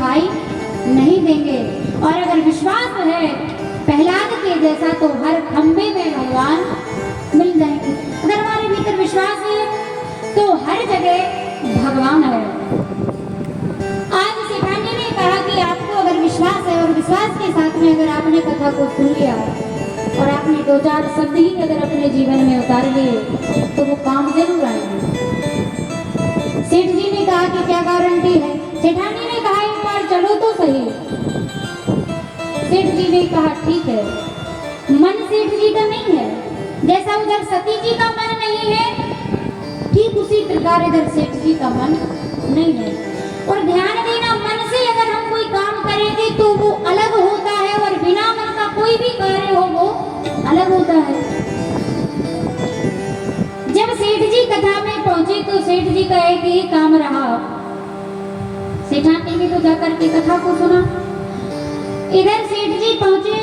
दिखाई नहीं देंगे। और अगर विश्वास है प्रहलाद के जैसा तो हर खंबे में भगवान मिल जाएंगे। अगर हमारे भीतर विश्वास है तो हर जगह भगवान है। आज सेठानी ने कहा कि आपको अगर विश्वास है और विश्वास के साथ में अगर आपने कथा को सुन लिया और आपने 2-4 शब्द ही अगर अपने जीवन में उतार लिए तो वो काम जरूर आएंगे। सेठ जी ने कहा कि क्या गारंटी है? सेठानी ने कहा एक बार चलो तो सही। सेठ जी ने कहा ठीक है। मन सेठ जी का नहीं है, जैसा उधर सती जी का मन नहीं है ठीक उसी प्रकार इधर सेठ जी का मन नहीं है। और ध्यान देना, मन से अगर हम कोई काम करेंगे तो वो अलग होता है और बिना मन का कोई भी कार्य हो वो अलग होता है। जब सेठ जी कथा में पहुंचे तो सेठ जी का एक ही काम रहा। सेठानी ने तो जाकर के कथा को सुना। इधर सेठ जी पहुंचे,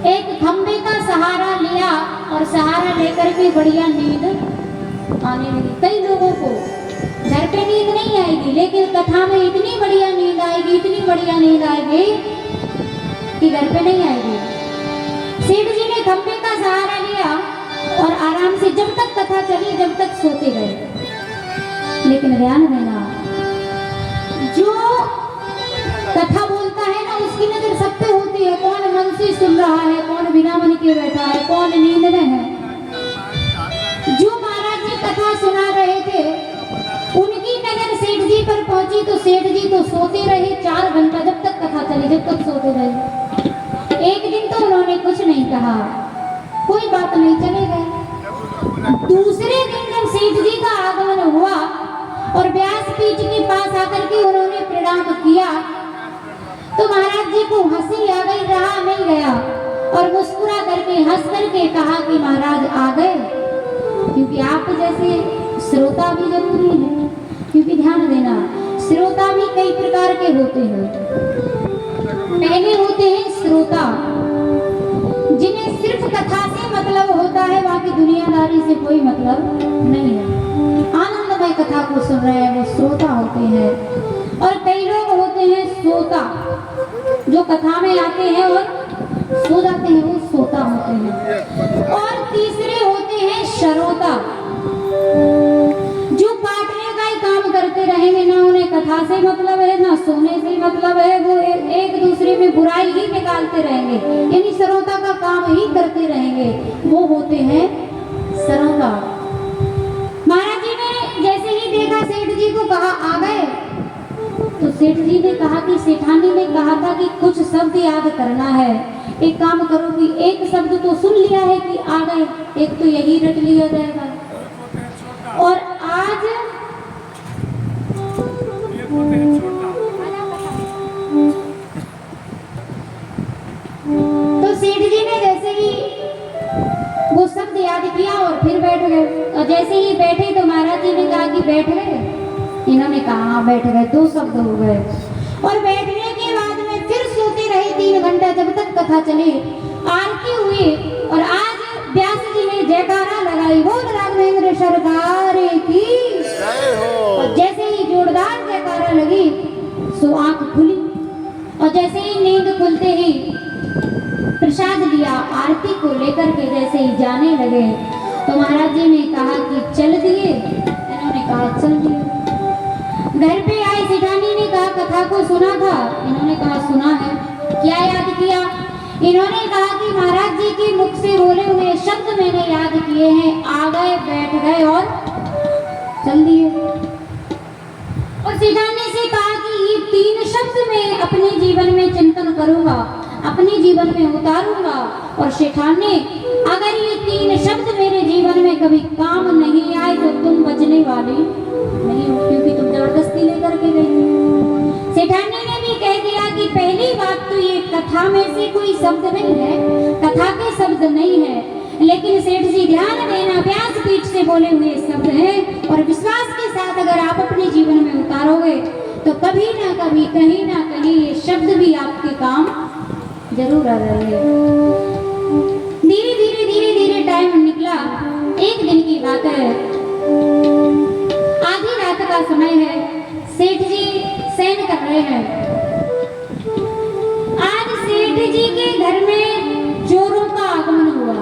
एक खंबे का सहारा लिया और सहारा लेकर के बढ़िया नींद आने लगी। कई लोगों को घर पे नींद नहीं आएगी लेकिन कथा में इतनी बढ़िया नींद आएगी, इतनी बढ़िया नींद आएगी कि घर पे नहीं आएगी। सेठ जी ने खंबे का सहारा लिया और आराम से जब तक कथा चली जब तक सोते रहे। लेकिन ध्यान देना, जो कथा बोलता है ना उसकी नजर सब पे होती है। कौन मन से सुन रहा है, कौन बिना मन के बैठा है, कौन नींद में है। जो महाराज जी कथा सुना रहे थे उनकी नजर सेठ जी पर पहुंची तो सेठ जी तो सोते रहे 4 घंटा, जब तक कथा चली जब तक सोते रहे। एक दिन तो उन्होंने कुछ नहीं कहा, कोई बात नहीं, चले गए। दूसरे दिन जब सेठ जी का आगमन हुआ और व्यासपीठ के पास आकर के उन्होंने प्रणाम किया तो महाराज जी को हंसी आ गई, रहा नहीं गया और मुस्कुरा करके हंस करके कहा कि महाराज आ गए। क्योंकि आप जैसे श्रोता भी जरूरी है, क्योंकि ध्यान देना श्रोता भी कई प्रकार के होते हैं। पहले होते हैं श्रोता जिन्हें सिर्फ कथा से मतलब होता है, बाकी दुनियादारी से कोई मतलब नहीं है। आनंदमय कथा को सुन रहे हैं वो श्रोता होते हैं। और कई लोग होते हैं श्रोता जो कथा में आते हैं और सो जाते हैं, वो श्रोता होते हैं। और तीसरे होते हैं श्रोता जो काटने का ही काम करते रहेंगे, ना उन्हें कथा से मतलब है ना सोने से मतलब है, वो एक दूसरे में बुराई ही निकालते रहेंगे, यानी श्रोता का काम ही करते रहेंगे, वो होते हैं श्रोता। महाराज जी ने जैसे ही देखा सेठ जी को कहा आ गए तो सेठ जी ने कहा कि सेठानी ने कहा था कि कुछ शब्द याद करना है, एक काम करो कि एक शब्द तो सुन लिया है कि आ गए, एक तो यही रट लिया जाएगा। और आज तो सेठ जी ने जैसे ही वो शब्द याद किया और फिर बैठ गए। और जैसे ही बैठे तो महाराज जी ने कहा कि बैठ गए, इन्होंने कहा हाँ बैठ गए, 2 शब्द हो गए। और बैठने के बाद में फिर सोते रहे 3 घंटा जब तक कथा चली, आरती हुई। और आज व्यास जी ने जयकारा लगाई, बोल राघवेंद्र सरकार की जय हो। और जैसे ही जोरदार जयकारा लगी सो आंख खुली और जैसे ही नींद खुलते ही प्रसाद लिया, आरती को लेकर के जैसे ही जाने लगे तो महाराज जी ने कहा कि चल दिए, इन्होंने कहा चल दिए। घर पे आए, सेठानी ने कहा कथा को सुना था, इन्होंने कहा सुना है। क्या याद किया? इन्होंने कहा कि महाराज जी के मुख से बोले हुए शब्द मैंने याद किए हैं, आ गए, बैठ गए और चल दिए। और सेठानी से कहा कि ये 3 शब्द मैं अपने जीवन में चिंतन करूंगा, अपने जीवन में उतारूंगा। और सेठानी अगर ये 3 शब्द मेरे जीवन में कभी काम नहीं आए तो तुम बचने वाली नहीं हो, क्योंकि तुम जबरदस्ती लेकर के गई। सेठानी ने भी कह दिया कि पहली बात तो ये कथा में से कोई शब्द नहीं है, कथा के शब्द नहीं है, लेकिन सेठ जी ध्यान देना व्यासपीठ से बोले हुए शब्द हैं। और विश्वास के साथ अगर आप अपने जीवन में उतारोगे तो कभी ना कभी कहीं ना कहीं ये शब्द भी आपके काम जरूर आ जाएंगे। धीरे धीरे धीरे धीरे टाइम निकला। एक दिन की बात है, आधी रात का समय है, सेठ जी शयन कर रहे हैं। सेठ जी के घर में चोरों का आगमन हुआ।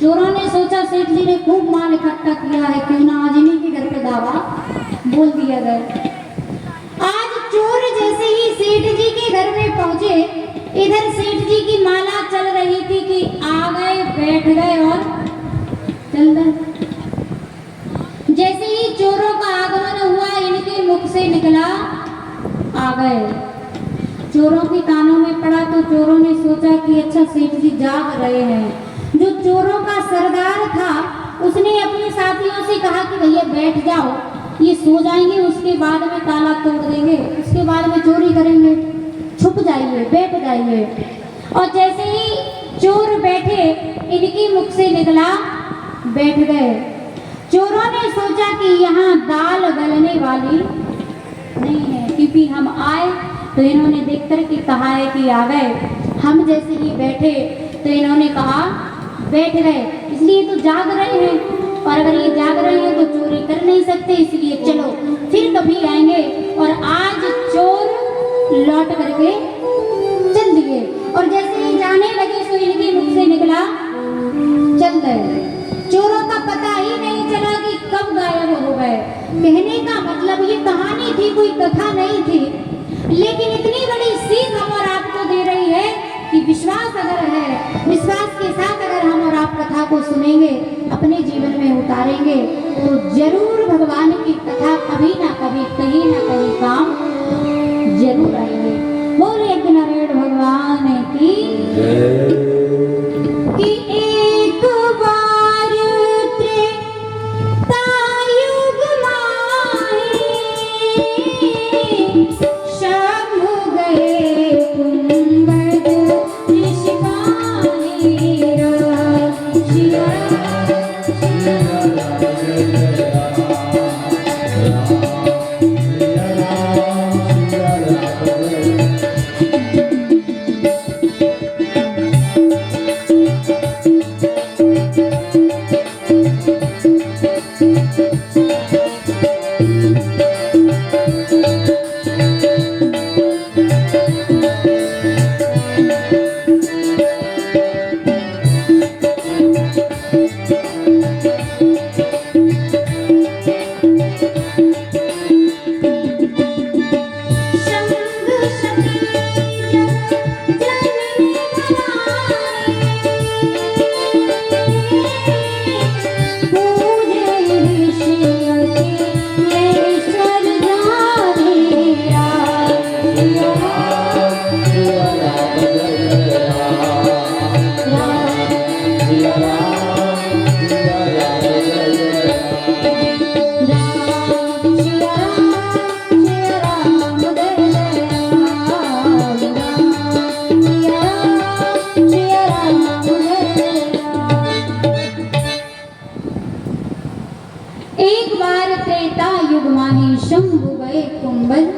चोरों ने सोचा सेठ जी ने खूब माल इकट्ठा किया है, क्यों ना आज इन्हीं के घर पे दावा बोल दिया गया। आज चोर जैसे ही सेठ जी के घर में पहुंचे, इधर सेठ जी की माला चल रही थी कि आ गए, बैठ गए और चल गए। जैसे ही चोरों का आगमन हुआ, इनके मुख से निकला आ गए। चोरों के कानों में पड़ा तो चोरों ने सोचा कि अच्छा सेठ जी जाग रहे हैं। जो चोरों का सरदार था उसने अपने साथियों से कहा कि भैया बैठ जाओ, ये सो जाएंगे, उसके बाद में ताला तोड़ देंगे, उसके बाद में चोरी करेंगे, छुप जाइए, बैठ जाइए। और जैसे ही चोर बैठे, इनके मुख से निकला बैठ गए। चोरों ने सोचा कि यहाँ दाल गलने वाली नहीं है, क्योंकि हम आए तो इन्होंने देख कर के कहा है कि आ गए। हम जैसे ही बैठे तो इन्होंने कहा बैठ गए, इसलिए तो जाग रहे हैं, और अगर ये जाग रहे हैं तो चोरी कर नहीं सकते, इसलिए चलो फिर कभी आएंगे। और आज चोर लौट करके चल दिए। और जैसे ही जाने लगे तो इनके मुख से निकला चल गए। चोरों का पता ही नहीं चला कि कब गायब हो गए। कहने का मतलब ये कहानी थी, कोई कथा नहीं थी, लेकिन इतनी बड़ी सीख हम और आपको दे रही है कि विश्वास अगर है, विश्वास के साथ अगर हम और आप कथा को सुनेंगे, अपने जीवन में उतारेंगे, तो जरूर भगवान की कथा कभी ना कभी, कहीं ना कहीं काम जरूर आएंगे। बोले नारायण भगवान की कि एक बार त्रेतायुग माहे शंभु गए कुंभज ऋषि काहेरा। एक बार त्रेता युग माहे शंभु गए कुंभज